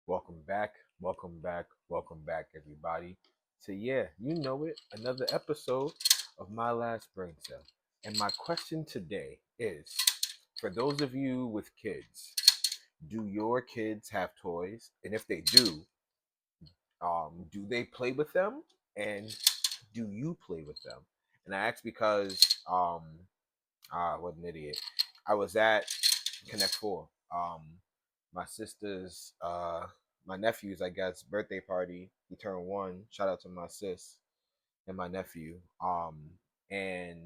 Welcome back, welcome back, welcome back, everybody. So, yeah, you know it, another episode of My Last Brain Cell. And my question today is for those of you with kids, do your kids have toys? And if they do they play with them? And do you play with them? And I ask because, what an idiot. I was at Connect Four. My sister's, my nephew's, I guess, birthday party. He turned one. Shout out to my sis and my nephew. And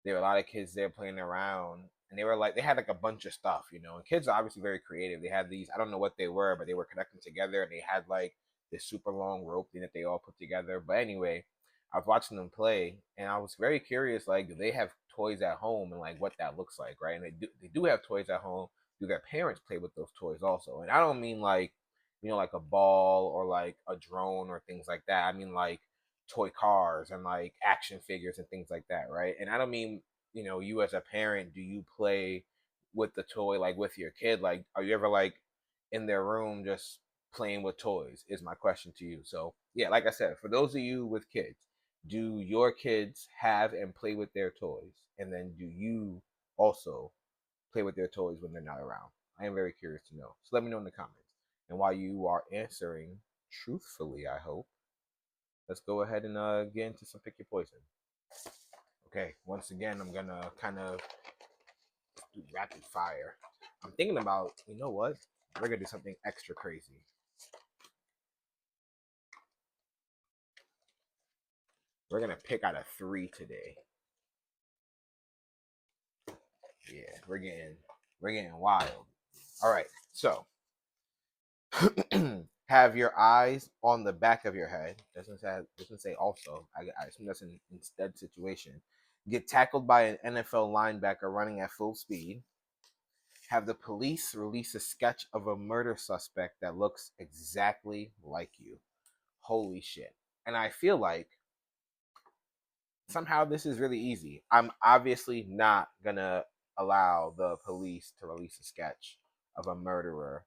there were a lot of kids there playing around, and they were like, they had like a bunch of stuff, And kids are obviously very creative. They had these, I don't know what they were, but they were connecting together, and they had like this super long rope thing that they all put together. But anyway, I was watching them play, and I was very curious, like, do they have toys at home, and like what that looks like, right? And they do have toys at home. Do their parents play with those toys also? And I don't mean like, like a ball or like a drone or things like that. I mean like toy cars and like action figures and things like that, right? And I don't mean, you as a parent, do you play with the toy like with your kid? Like, are you ever like in their room just playing with toys? Is my question to you. So, yeah, like I said, for those of you with kids, do your kids have and play with their toys? And then do you also play with their toys when they're not around? I am very curious to know. So let me know in the comments. And while you are answering truthfully, I hope, let's go ahead and get into some pick your poison. Okay, once again, I'm gonna kind of do rapid fire. I'm thinking about, you know what? We're gonna do something extra crazy. We're gonna pick out of three today. Yeah, we're getting wild. All right, so have your eyes on the back of your head. Doesn't say also. I assume that's an instead situation. Get tackled by an NFL linebacker running at full speed. Have the police release a sketch of a murder suspect that looks exactly like you. Holy shit. And I feel like somehow this is really easy. I'm obviously not gonna allow the police to release a sketch of a murderer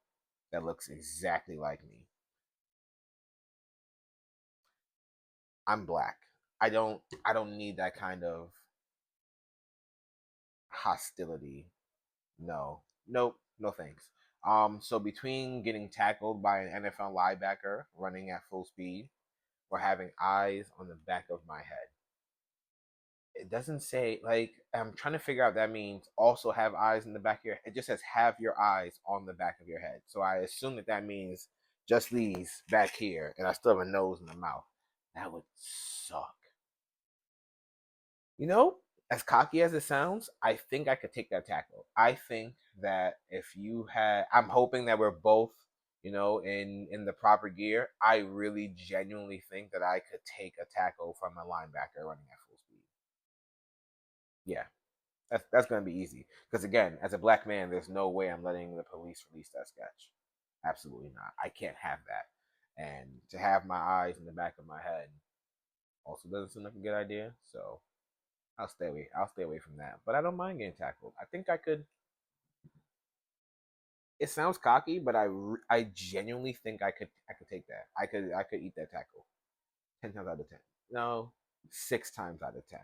that looks exactly like me. I'm black. I don't need that kind of hostility. No. Nope. No thanks. So between getting tackled by an NFL linebacker running at full speed or having eyes on the back of my head, it doesn't say, like, I'm trying to figure out if that means also have eyes in the back of your head. It just says have your eyes on the back of your head. So I assume that means just these back here, and I still have a nose and a mouth. That would suck. You know, as cocky as it sounds, I think I could take that tackle. I think that if you had, I'm hoping that we're both, in the proper gear. I really genuinely think that I could take a tackle from a linebacker running at full speed. Yeah, that's gonna be easy. Because again, as a black man, there's no way I'm letting the police release that sketch. Absolutely not. I can't have that. And to have my eyes in the back of my head also doesn't seem like a good idea. So I'll stay away. I'll stay away from that. But I don't mind getting tackled. I think I could. It sounds cocky, but I genuinely think I could take that. I could eat that tackle 10 times out of 10. No, 6 times out of 10.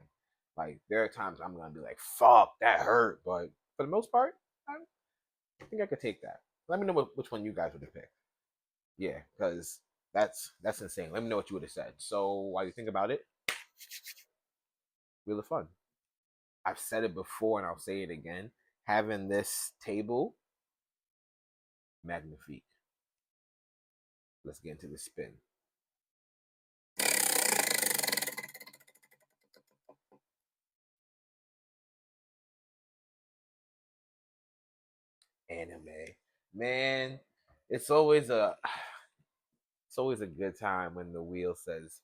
Like there are times I'm gonna be like, "Fuck, that hurt," but for the most part, I think I could take that. Let me know which one you guys would have picked. Yeah, because that's insane. Let me know what you would have said. So while you think about it, Wheel of Fun. I've said it before and I'll say it again. Having this table, magnifique. Let's get into the spin. Anime, man, it's always a it's always a good time when the wheel says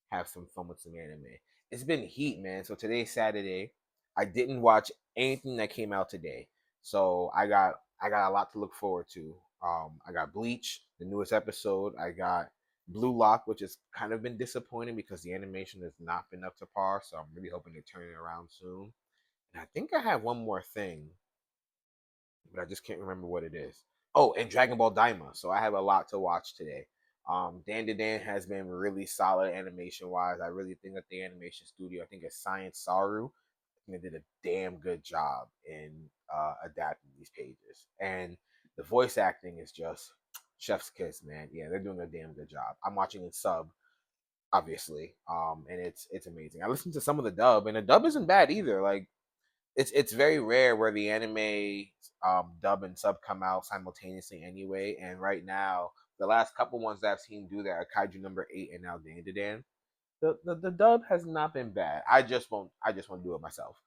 have some fun with some anime. It's been heat, man. So today's Saturday. I didn't watch anything that came out today, so I got a lot to look forward to. I got Bleach, the newest episode. I got Blue Lock, which has kind of been disappointing because the animation has not been up to par. So I'm really hoping to turn it around soon. And I think I have one more thing, but I just can't remember what it is. Oh, and Dragon Ball Daima. So I have a lot to watch today. Dan to Dan has been really solid animation wise. I really think that the animation studio, I think it's Science Saru, they did a damn good job in adapting these pages. And the voice acting is just chef's kiss, man. Yeah, they're doing a damn good job. I'm watching in sub, obviously, and it's amazing. I listened to some of the dub, and the dub isn't bad either. Like it's very rare where the anime dub and sub come out simultaneously anyway. And right now, the last couple ones that I've seen do that are Kaiju number 8 and now Dan to Dan. The dub has not been bad. I just won't do it myself.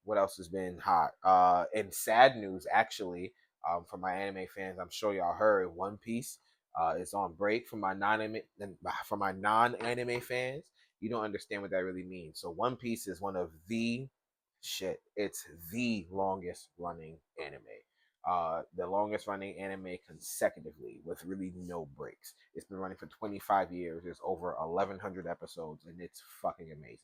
What else has been hot? In sad news, actually, for my anime fans, I'm sure y'all heard One Piece is on break. For my non-anime fans, you don't understand what that really means. So One Piece is one of the shit. It's the longest running anime. The longest running anime consecutively with really no breaks. It's been running for 25 years. There's over 1,100 episodes, and it's fucking amazing.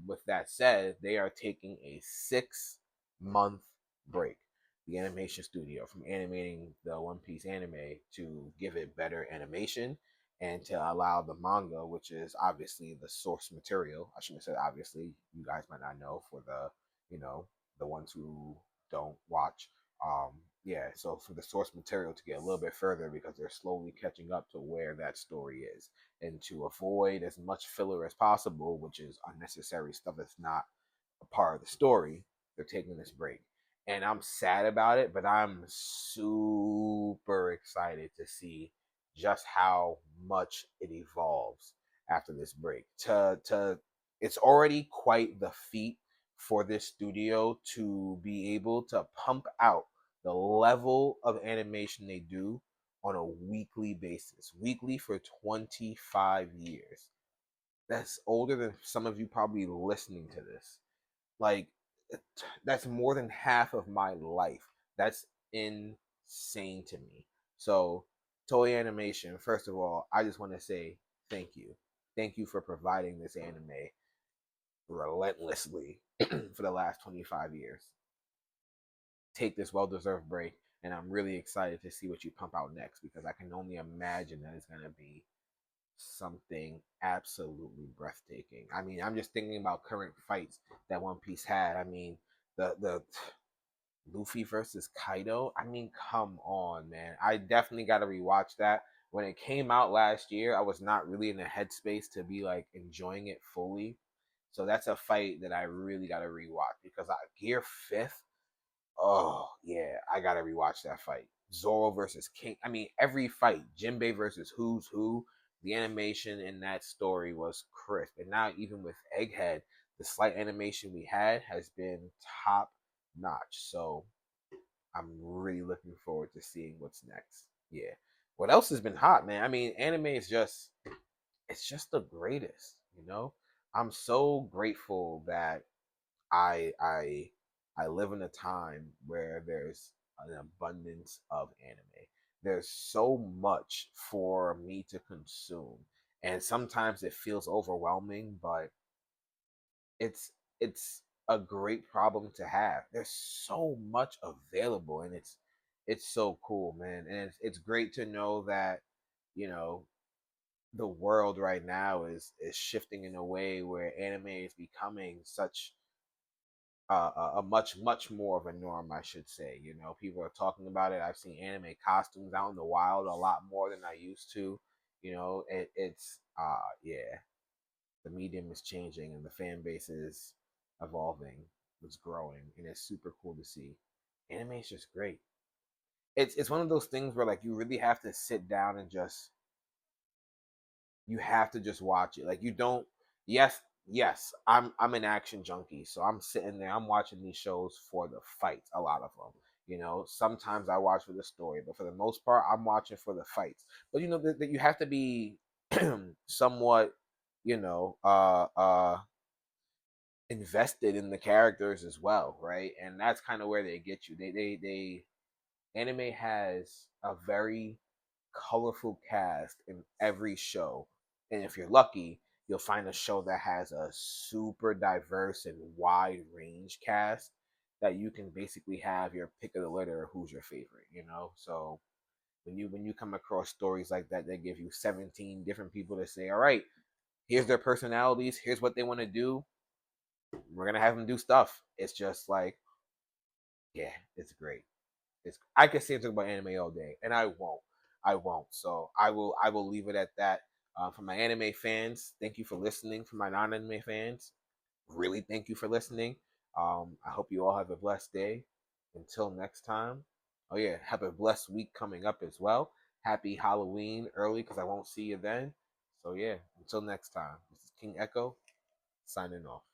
With that said, they are taking a 6 month break. The animation studio from animating the One Piece anime to give it better animation and to allow the manga, which is obviously the source material. I shouldn't have said obviously. You guys might not know for the ones who don't watch. Um, yeah, so for the source material to get a little bit further because they're slowly catching up to where that story is, and to avoid as much filler as possible, which is unnecessary stuff that's not a part of the story, they're taking this break. And I'm sad about it, but I'm super excited to see just how much it evolves after this break. To It's already quite the feat for this studio to be able to pump out the level of animation they do on a weekly basis. Weekly for 25 years. That's older than some of you probably listening to this. Like, that's more than half of my life. That's insane to me. So, Toei Animation, first of all, I just want to say thank you. Thank you for providing this anime relentlessly for the last 25 years. Take this well deserved break, and I'm really excited to see what you pump out next because I can only imagine that it's going to be something absolutely breathtaking. I mean, I'm just thinking about current fights that One Piece had. I mean, the Luffy versus Kaido. I mean, come on, man. I definitely got to rewatch that. When it came out last year, I was not really in the headspace to be like enjoying it fully. So that's a fight that I really got to rewatch because Gear Fifth. Oh yeah, I gotta rewatch that fight. Zoro versus King. I mean, every fight, Jinbei versus Who's Who. The animation in that story was crisp, and now even with Egghead, the slight animation we had has been top notch. So I'm really looking forward to seeing what's next. Yeah. What else has been hot, man? I mean, anime is just it's just the greatest, you know? I'm so grateful that I I I live in a time where there's an abundance of anime. There's so much for me to consume. And sometimes it feels overwhelming, but it's it's a great problem to have. There's so much available and it's so cool, man. And it's great to know that, you know, the world right now is shifting in a way where anime is becoming such a much more of a norm, I should say. You know, people are talking about it. I've seen anime costumes out in the wild a lot more than I used to. You know, yeah, the medium is changing and the fan base is evolving, it's growing, and it's super cool to see. Anime is just great. It's one of those things where like you really have to sit down and just you have to just watch it. Like you don't. Yes, yes. I'm an action junkie, so I'm sitting there. I'm watching these shows for the fights. A lot of them. You know, sometimes I watch for the story, but for the most part, I'm watching for the fights. But you know that you have to be somewhat, you know, invested in the characters as well, right? And that's kind of where they get you. They anime has a very colorful cast in every show. And if you're lucky, you'll find a show that has a super diverse and wide range cast. that you can basically have your pick of the litter of who's your favorite, you know? So when you come across stories like that, they give you 17 different people to say, all right, here's their personalities, here's what they want to do. We're gonna have them do stuff. It's just like, yeah, it's great. I could say something about anime all day, and I won't. I won't. So I will leave it at that. For my anime fans, thank you for listening. For my non-anime fans, really thank you for listening. I hope you all have a blessed day. Until next time. Oh yeah, have a blessed week coming up as well. Happy Halloween early because I won't see you then. So yeah, until next time. This is King Echo signing off.